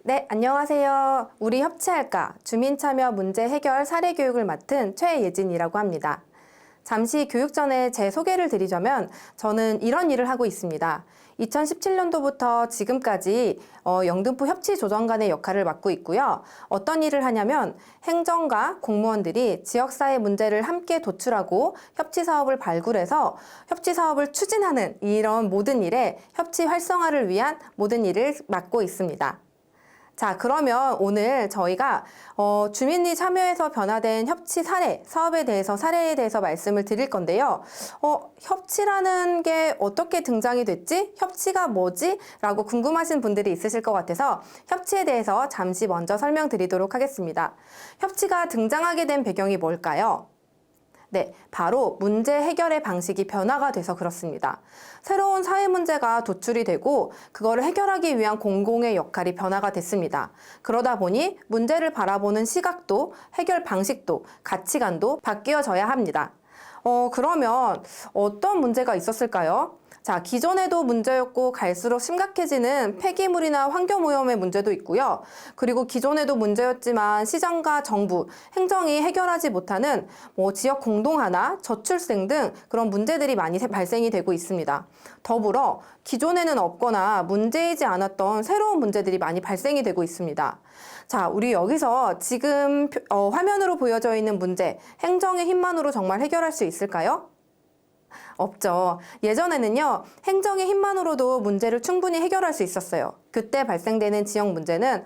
네, 안녕하세요. 우리 협치할까? 주민참여 문제 해결 사례 교육을 맡은 최예진이라고 합니다. 잠시 교육 전에 제 소개를 드리자면 저는 이런 일을 하고 있습니다. 2017년도부터 지금까지 영등포 협치조정관의 역할을 맡고 있고요. 어떤 일을 하냐면 행정과 공무원들이 지역사회 문제를 함께 도출하고 협치사업을 발굴해서 협치사업을 추진하는 이런 모든 일에 협치 활성화를 위한 모든 일을 맡고 있습니다. 자, 그러면 오늘 저희가 주민이 참여해서 변화된 협치 사례, 사례에 대해서 말씀을 드릴 건데요. 협치라는 게 어떻게 등장이 됐지? 협치가 뭐지? 라고 궁금하신 분들이 있으실 것 같아서 협치에 대해서 잠시 먼저 설명드리도록 하겠습니다. 협치가 등장하게 된 배경이 뭘까요? 네, 바로 문제 해결의 방식이 변화가 돼서 그렇습니다. 새로운 사회 문제가 도출이 되고 그거를 해결하기 위한 공공의 역할이 변화가 됐습니다. 그러다 보니 문제를 바라보는 시각도 해결 방식도 가치관도 바뀌어져야 합니다. 그러면 어떤 문제가 있었을까요? 자, 기존에도 문제였고 갈수록 심각해지는 폐기물이나 환경오염의 문제도 있고요. 그리고 기존에도 문제였지만 시장과 정부, 행정이 해결하지 못하는 지역 공동화나 저출생 등 그런 문제들이 많이 발생이 되고 있습니다. 더불어 기존에는 없거나 문제이지 않았던 새로운 문제들이 많이 발생이 되고 있습니다. 자, 우리 여기서 지금 화면으로 보여져 있는 문제, 행정의 힘만으로 정말 해결할 수 있을까요? 없죠. 예전에는요, 행정의 힘만으로도 문제를 충분히 해결할 수 있었어요. 그때 발생되는 지역 문제는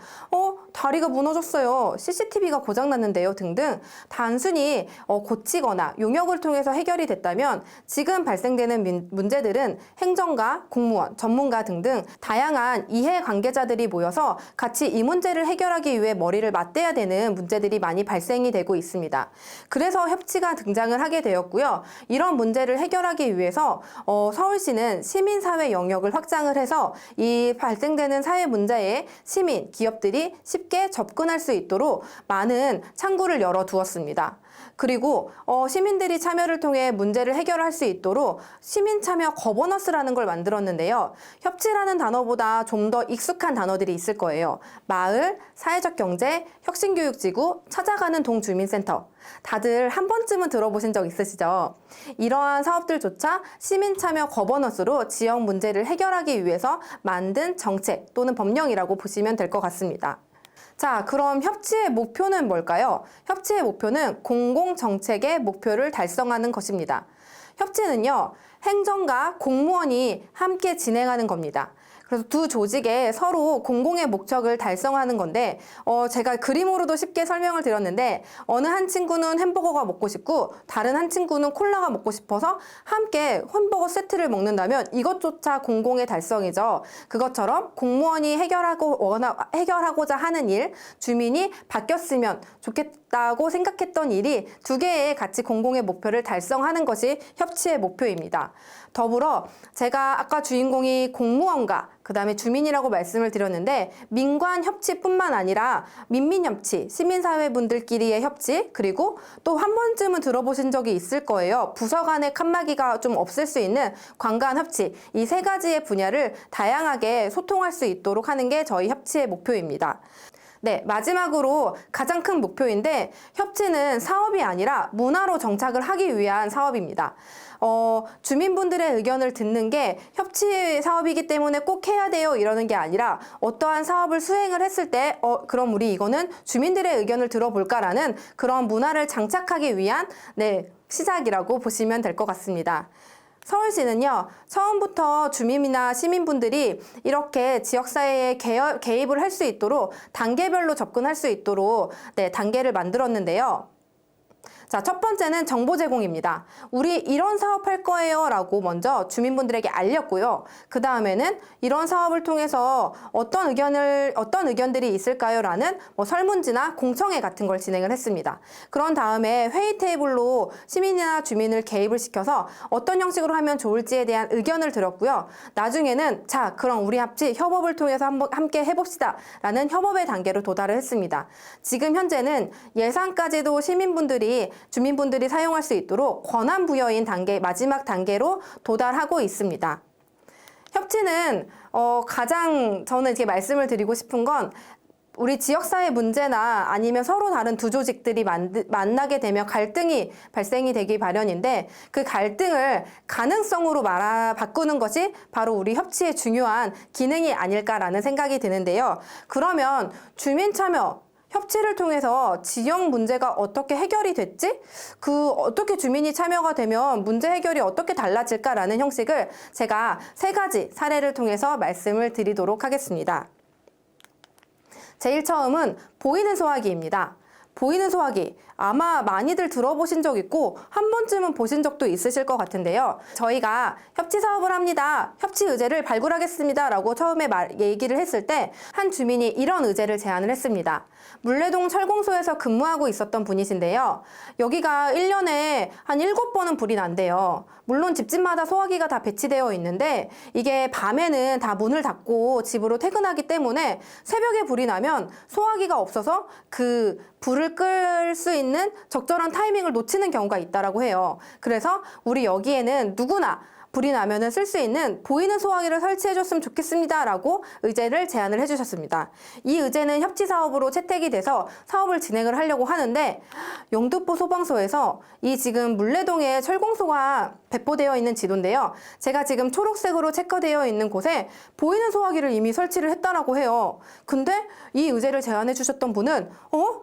다리가 무너졌어요. CCTV가 고장났는데요. 등등 단순히 고치거나 용역을 통해서 해결이 됐다면 지금 발생되는 문제들은 행정가, 공무원, 전문가 등등 다양한 이해관계자들이 모여서 같이 이 문제를 해결하기 위해 머리를 맞대야 되는 문제들이 많이 발생이 되고 있습니다. 그래서 협치가 등장을 하게 되었고요. 이런 문제를 해결하기 위해서 서울시는 시민사회 영역을 확장을 해서 이 발생되는 사회 문제에 시민, 기업들이 쉽게 접근할 수 있도록 많은 창구를 열어두었습니다. 그리고 시민들이 참여를 통해 문제를 해결할 수 있도록 시민참여 거버넌스라는 걸 만들었는데요. 협치라는 단어보다 좀 더 익숙한 단어들이 있을 거예요. 마을, 사회적 경제, 혁신교육지구, 찾아가는 동주민센터. 다들 한 번쯤은 들어보신 적 있으시죠? 이러한 사업들조차 시민참여 거버넌스로 지역 문제를 해결하기 위해서 만든 정책 또는 법령이라고 보시면 될 것 같습니다. 자, 그럼 협치의 목표는 뭘까요? 협치의 목표는 공공정책의 목표를 달성하는 것입니다. 협치는요, 행정과 공무원이 함께 진행하는 겁니다. 그래서 두 조직에 서로 공공의 목적을 달성하는 건데 제가 그림으로도 쉽게 설명을 드렸는데 어느 한 친구는 햄버거가 먹고 싶고 다른 한 친구는 콜라가 먹고 싶어서 함께 햄버거 세트를 먹는다면 이것조차 공공의 달성이죠. 그것처럼 공무원이 해결하고자 하는 일, 주민이 바뀌었으면 좋겠다고 생각했던 일이 두 개의 같이 공공의 목표를 달성하는 것이 협치의 목표입니다. 더불어 제가 아까 주인공이 공무원과 그 다음에 주민이라고 말씀을 드렸는데 민관 협치뿐만 아니라 민민협치, 시민사회분들끼리의 협치, 그리고 또 한 번쯤은 들어보신 적이 있을 거예요. 부서 간의 칸막이가 좀 없을 수 있는 관관협치, 이 세 가지의 분야를 다양하게 소통할 수 있도록 하는 게 저희 협치의 목표입니다. 네, 마지막으로 가장 큰 목표인데 협치는 사업이 아니라 문화로 정착을 하기 위한 사업입니다. 주민분들의 의견을 듣는 게 협치 사업이기 때문에 꼭 해야 돼요 이러는 게 아니라 어떠한 사업을 수행을 했을 때 그럼 우리 이거는 주민들의 의견을 들어볼까라는 그런 문화를 장착하기 위한 시작이라고 보시면 될 것 같습니다. 서울시는요, 처음부터 주민이나 시민분들이 이렇게 지역사회에 개입을 할 수 있도록 단계별로 접근할 수 있도록 단계를 만들었는데요. 자, 첫 번째는 정보 제공입니다. 우리 이런 사업 할 거예요 라고 먼저 주민분들에게 알렸고요. 그 다음에는 이런 사업을 통해서 어떤 의견들이 있을까요? 라는 설문지나 공청회 같은 걸 진행을 했습니다. 그런 다음에 회의 테이블로 시민이나 주민을 개입을 시켜서 어떤 형식으로 하면 좋을지에 대한 의견을 들었고요. 나중에는 자, 그럼 우리 협업을 통해서 함께 해봅시다 라는 협업의 단계로 도달을 했습니다. 지금 현재는 예산까지도 주민분들이 사용할 수 있도록 권한 부여인 마지막 단계로 도달하고 있습니다. 협치는 가장 저는 이렇게 말씀을 드리고 싶은 건 우리 지역사회 문제나 아니면 서로 다른 두 조직들이 만나게 되면 갈등이 발생이 되기 마련인데 그 갈등을 가능성으로 바꾸는 것이 바로 우리 협치의 중요한 기능이 아닐까라는 생각이 드는데요. 그러면 주민참여 협치를 통해서 지역 문제가 어떻게 해결이 됐지? 어떻게 주민이 참여가 되면 문제 해결이 어떻게 달라질까라는 형식을 제가 3가지 사례를 통해서 말씀을 드리도록 하겠습니다. 제일 처음은 보이는 소화기입니다. 보이는 소화기. 아마 많이들 들어보신 적 있고 한 번쯤은 보신 적도 있으실 것 같은데요. 저희가 협치 사업을 합니다. 협치 의제를 발굴하겠습니다. 라고 처음에 얘기를 했을 때 한 주민이 이런 의제를 제안을 했습니다. 물레동 철공소에서 근무하고 있었던 분이신데요. 여기가 1년에 한 7번은 불이 난대요. 물론 집집마다 소화기가 다 배치되어 있는데 이게 밤에는 다 문을 닫고 집으로 퇴근하기 때문에 새벽에 불이 나면 소화기가 없어서 그 불을 끌 수 있는 적절한 타이밍을 놓치는 경우가 있다라고 해요. 그래서 우리 여기에는 누구나 불이 나면은 쓸 수 있는 보이는 소화기를 설치해줬으면 좋겠습니다. 라고 의제를 제안을 해주셨습니다. 이 의제는 협치 사업으로 채택이 돼서 사업을 진행을 하려고 하는데 영등포 소방서에서 이 지금 물레동에 철공소가 배포되어 있는 지도인데요. 제가 지금 초록색으로 체크되어 있는 곳에 보이는 소화기를 이미 설치를 했다라고 해요. 근데 이 의제를 제안해 주셨던 분은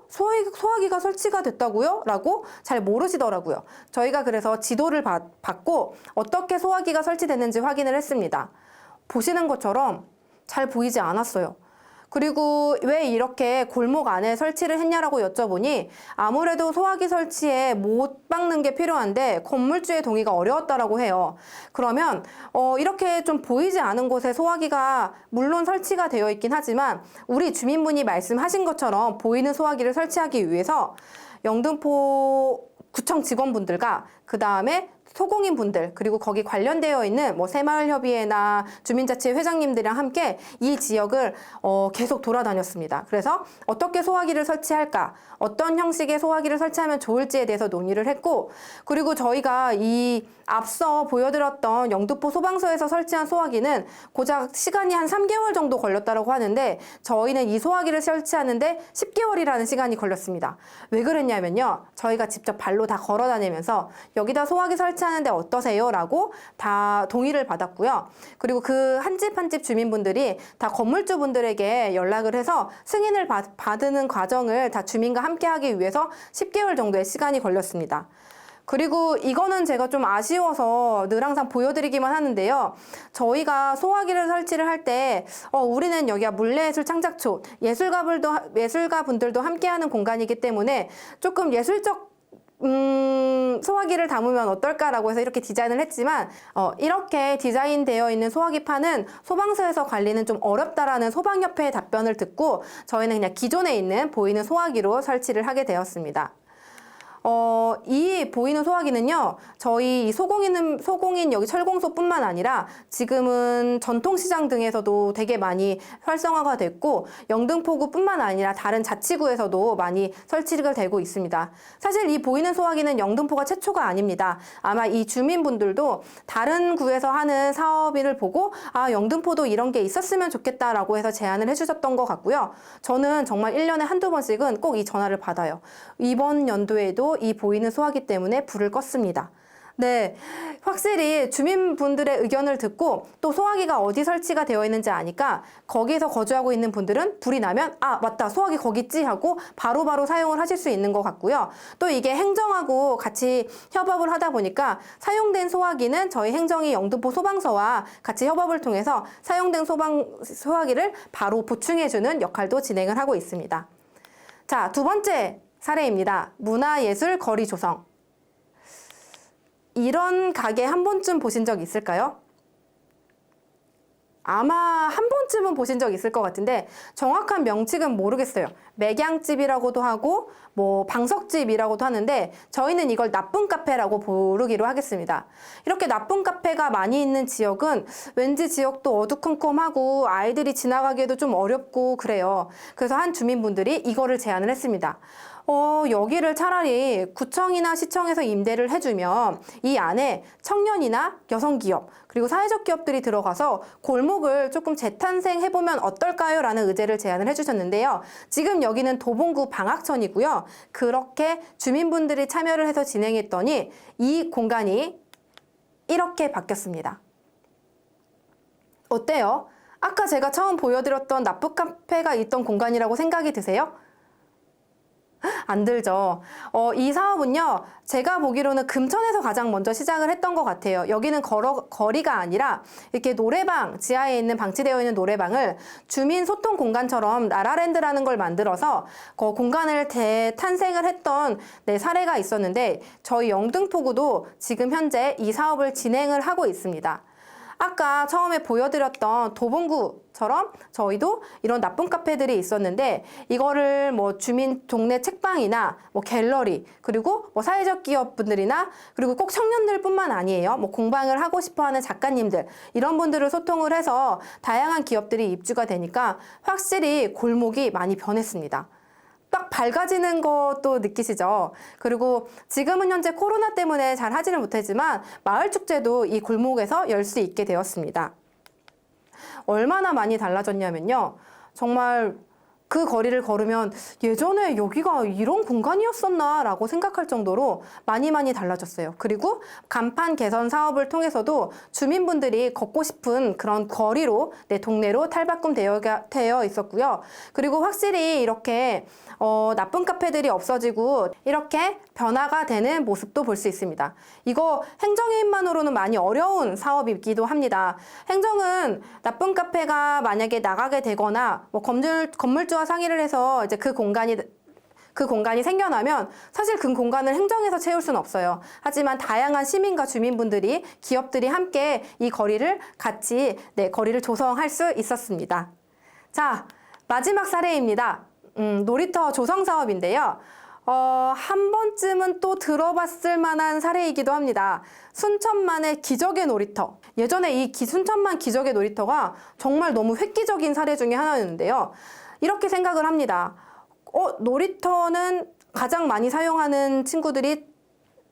소화기가 설치가 됐다고요? 라고 잘 모르시더라고요. 저희가 그래서 지도를 받고 어떻게 소화기가 설치됐는지 확인을 했습니다. 보시는 것처럼 잘 보이지 않았어요. 그리고 왜 이렇게 골목 안에 설치를 했냐라고 여쭤보니 아무래도 소화기 설치에 못 박는 게 필요한데 건물주의 동의가 어려웠다라고 해요. 그러면 이렇게 좀 보이지 않은 곳에 소화기가 물론 설치가 되어 있긴 하지만 우리 주민분이 말씀하신 것처럼 보이는 소화기를 설치하기 위해서 영등포 구청 직원분들과 그 다음에 소공인분들 그리고 거기 관련되어 있는 새마을협의회나 주민자치 회장님들이랑 함께 이 지역을 계속 돌아다녔습니다. 그래서 어떻게 소화기를 설치할까, 어떤 형식의 소화기를 설치하면 좋을지에 대해서 논의를 했고, 그리고 저희가 이 앞서 보여드렸던 영등포 소방서에서 설치한 소화기는 고작 시간이 한 3개월 정도 걸렸다고 하는데 저희는 이 소화기를 설치하는데 10개월이라는 시간이 걸렸습니다. 왜 그랬냐면요, 저희가 직접 발로 다 걸어 다니면서 여기다 소화기 설치하는데 어떠세요? 라고 다 동의를 받았고요. 그리고 그 한 집 한 집 주민분들이 다 건물주분들에게 연락을 해서 승인을 받는 과정을 다 주민과 함께 하기 위해서 10개월 정도의 시간이 걸렸습니다. 그리고 이거는 제가 좀 아쉬워서 늘 항상 보여드리기만 하는데요. 저희가 소화기를 설치를 할 때 우리는 여기가 물레예술 창작촌, 예술가분들도 함께하는 공간이기 때문에 조금 예술적 소화기를 담으면 어떨까라고 해서 이렇게 디자인을 했지만 이렇게 디자인되어 있는 소화기판은 소방서에서 관리는 좀 어렵다라는 소방협회의 답변을 듣고 저희는 그냥 기존에 있는 보이는 소화기로 설치를 하게 되었습니다. 이 보이는 소화기는요, 저희 소공인 여기 철공소뿐만 아니라 지금은 전통시장 등에서도 되게 많이 활성화가 됐고, 영등포구뿐만 아니라 다른 자치구에서도 많이 설치가 되고 있습니다. 사실 이 보이는 소화기는 영등포가 최초가 아닙니다. 아마 이 주민분들도 다른 구에서 하는 사업을 보고, 영등포도 이런 게 있었으면 좋겠다라고 해서 제안을 해주셨던 것 같고요. 저는 정말 1년에 한두 번씩은 꼭 이 전화를 받아요. 이번 연도에도 이 보이는 소화기 때문에 불을 껐습니다. 네, 확실히 주민분들의 의견을 듣고 또 소화기가 어디 설치가 되어 있는지 아니까 거기서 거주하고 있는 분들은 불이 나면 맞다, 소화기 거기 있지 하고 바로바로 사용을 하실 수 있는 것 같고요. 또 이게 행정하고 같이 협업을 하다 보니까 사용된 소화기는 저희 행정이 영등포 소방서와 같이 협업을 통해서 사용된 소화기를 바로 보충해주는 역할도 진행을 하고 있습니다. 자, 두 번째 사례입니다. 문화예술 거리 조성. 이런 가게 한 번쯤 보신 적 있을까요? 아마 한 번쯤은 보신 적 있을 것 같은데 정확한 명칭은 모르겠어요. 맥양집이라고도 하고 방석집이라고도 하는데 저희는 이걸 나쁜 카페라고 부르기로 하겠습니다. 이렇게 나쁜 카페가 많이 있는 지역은 왠지 지역도 어두컴컴하고 아이들이 지나가기에도 좀 어렵고 그래요. 그래서 한 주민분들이 이거를 제안을 했습니다. 여기를 차라리 구청이나 시청에서 임대를 해주면 이 안에 청년이나 여성기업 그리고 사회적 기업들이 들어가서 골목을 조금 재탄생해보면 어떨까요? 라는 의제를 제안을 해주셨는데요. 지금 여기는 도봉구 방학천이고요. 그렇게 주민분들이 참여를 해서 진행했더니 이 공간이 이렇게 바뀌었습니다. 어때요? 아까 제가 처음 보여드렸던 나프 카페가 있던 공간이라고 생각이 드세요? 안 들죠. 이 사업은요, 제가 보기로는 금천에서 가장 먼저 시작을 했던 것 같아요. 여기는 거리가 아니라 이렇게 노래방, 지하에 있는 방치되어 있는 노래방을 주민 소통 공간처럼 나라랜드라는 걸 만들어서 그 공간을 대탄생을 했던 사례가 있었는데 저희 영등포구도 지금 현재 이 사업을 진행을 하고 있습니다. 아까 처음에 보여드렸던 도봉구처럼 저희도 이런 나쁜 카페들이 있었는데 이거를 뭐 주민 동네 책방이나 뭐 갤러리 그리고 뭐 사회적 기업분들이나 그리고 꼭 청년들뿐만 아니에요. 뭐 공방을 하고 싶어하는 작가님들 이런 분들을 소통을 해서 다양한 기업들이 입주가 되니까 확실히 골목이 많이 변했습니다. 딱 밝아지는 것도 느끼시죠? 그리고 지금은 현재 코로나 때문에 잘 하지는 못했지만 마을축제도 이 골목에서 열 수 있게 되었습니다. 얼마나 많이 달라졌냐면요. 정말 그 거리를 걸으면 예전에 여기가 이런 공간이었었나 라고 생각할 정도로 많이 달라졌어요. 그리고 간판 개선 사업을 통해서도 주민분들이 걷고 싶은 그런 거리로 동네로 탈바꿈되어 있었고요. 그리고 확실히 이렇게 나쁜 카페들이 없어지고 이렇게 변화가 되는 모습도 볼 수 있습니다. 이거 행정의 힘만으로는 많이 어려운 사업이기도 합니다. 행정은 나쁜 카페가 만약에 나가게 되거나 뭐 건물주와 상의를 해서 이제 그 공간이 생겨나면 사실 그 공간을 행정에서 채울 수는 없어요. 하지만 다양한 시민과 주민분들이 기업들이 함께 이 거리를 같이 거리를 조성할 수 있었습니다. 자, 마지막 사례입니다. 놀이터 조성 사업인데요. 한 번쯤은 또 들어봤을 만한 사례이기도 합니다. 순천만의 기적의 놀이터. 예전에 이 순천만 기적의 놀이터가 정말 너무 획기적인 사례 중에 하나였는데요. 이렇게 생각을 합니다. 놀이터는 가장 많이 사용하는 친구들이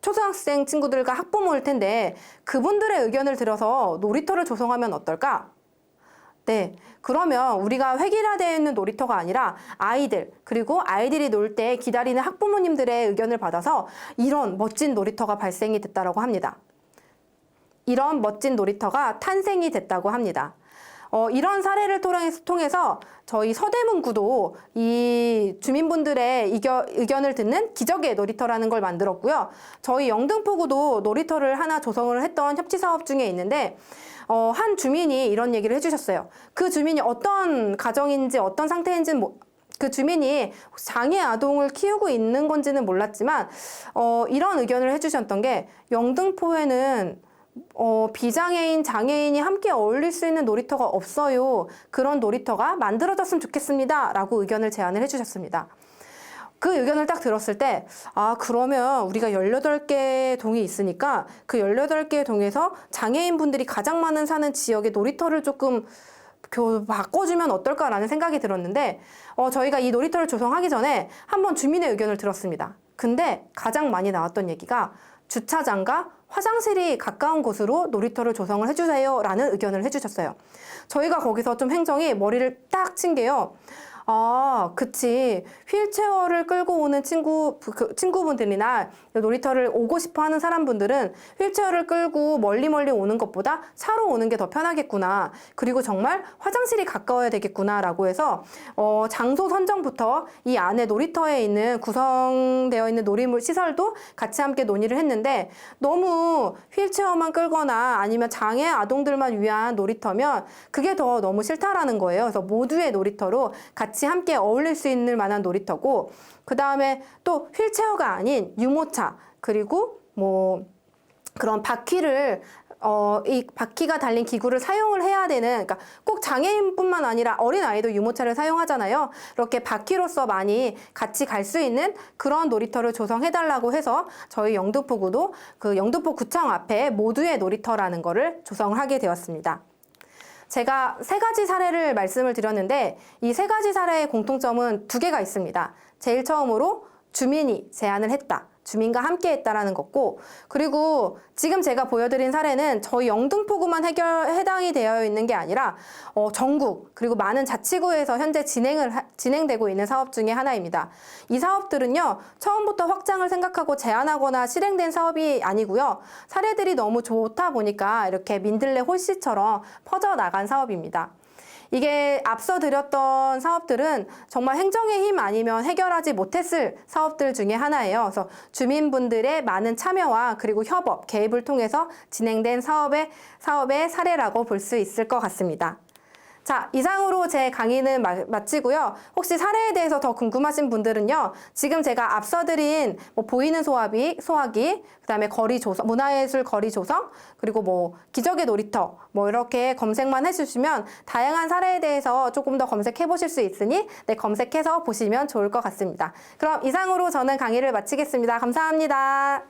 초등학생 친구들과 학부모일 텐데 그분들의 의견을 들어서 놀이터를 조성하면 어떨까? 네, 그러면 우리가 획일화되어 있는 놀이터가 아니라 아이들 그리고 아이들이 놀 때 기다리는 학부모님들의 의견을 받아서 이런 멋진 놀이터가 발생이 됐다고 합니다. 이런 멋진 놀이터가 탄생이 됐다고 합니다. 이런 사례를 통해서 저희 서대문구도 이 주민분들의 의견을 듣는 기적의 놀이터라는 걸 만들었고요. 저희 영등포구도 놀이터를 하나 조성을 했던 협치사업 중에 있는데 한 주민이 이런 얘기를 해주셨어요. 그 주민이 어떤 가정인지 어떤 상태인지는 그 주민이 장애 아동을 키우고 있는 건지는 몰랐지만 이런 의견을 해주셨던 게 영등포에는 비장애인, 장애인이 함께 어울릴 수 있는 놀이터가 없어요. 그런 놀이터가 만들어졌으면 좋겠습니다. 라고 의견을 제안을 해주셨습니다. 그 의견을 딱 들었을 때, 그러면 우리가 18개 동이 있으니까 그 18개 동에서 장애인 분들이 가장 많은 사는 지역의 놀이터를 조금 바꿔주면 어떨까라는 생각이 들었는데, 저희가 이 놀이터를 조성하기 전에 한번 주민의 의견을 들었습니다. 근데 가장 많이 나왔던 얘기가 주차장과 화장실이 가까운 곳으로 놀이터를 조성을 해주세요 라는 의견을 해주셨어요. 저희가 거기서 좀 행정이 머리를 딱 친 게요. 그치. 휠체어를 끌고 오는 친구분들이나 놀이터를 오고 싶어 하는 사람분들은 휠체어를 끌고 멀리 오는 것보다 차로 오는 게 더 편하겠구나. 그리고 정말 화장실이 가까워야 되겠구나. 라고 해서, 장소 선정부터 이 안에 놀이터에 있는 구성되어 있는 놀이물 시설도 같이 함께 논의를 했는데 너무 휠체어만 끌거나 아니면 장애 아동들만 위한 놀이터면 그게 더 너무 싫다라는 거예요. 그래서 모두의 놀이터로 같이 함께 어울릴 수 있는 만한 놀이터고 그 다음에 또 휠체어가 아닌 유모차 그리고 뭐 그런 바퀴를 이 바퀴가 달린 기구를 사용을 해야 되는 그러니까 꼭 장애인뿐만 아니라 어린아이도 유모차를 사용하잖아요. 이렇게 바퀴로서 많이 같이 갈 수 있는 그런 놀이터를 조성해달라고 해서 저희 영등포구도 그 영등포구청 앞에 모두의 놀이터라는 거를 조성을 하게 되었습니다. 제가 3가지 사례를 말씀을 드렸는데 이 3가지 사례의 공통점은 2개가 있습니다. 제일 처음으로 주민이 제안을 했다. 주민과 함께 했다라는 거고, 그리고 지금 제가 보여드린 사례는 저희 영등포구만 해당이 되어 있는 게 아니라 전국 그리고 많은 자치구에서 현재 진행되고 있는 사업 중에 하나입니다. 이 사업들은요, 처음부터 확장을 생각하고 제안하거나 실행된 사업이 아니고요. 사례들이 너무 좋다 보니까 이렇게 민들레 홀씨처럼 퍼져나간 사업입니다. 이게 앞서 드렸던 사업들은 정말 행정의 힘 아니면 해결하지 못했을 사업들 중에 하나예요. 그래서 주민분들의 많은 참여와 그리고 협업, 개입을 통해서 진행된 사업의 사례라고 볼 수 있을 것 같습니다. 자, 이상으로 제 강의는 마치고요. 혹시 사례에 대해서 더 궁금하신 분들은요, 지금 제가 앞서 드린 보이는 소화기, 그다음에 거리 조성, 문화예술 거리 조성, 그리고 기적의 놀이터, 이렇게 검색만 해주시면 다양한 사례에 대해서 조금 더 검색해 보실 수 있으니 검색해서 보시면 좋을 것 같습니다. 그럼 이상으로 저는 강의를 마치겠습니다. 감사합니다.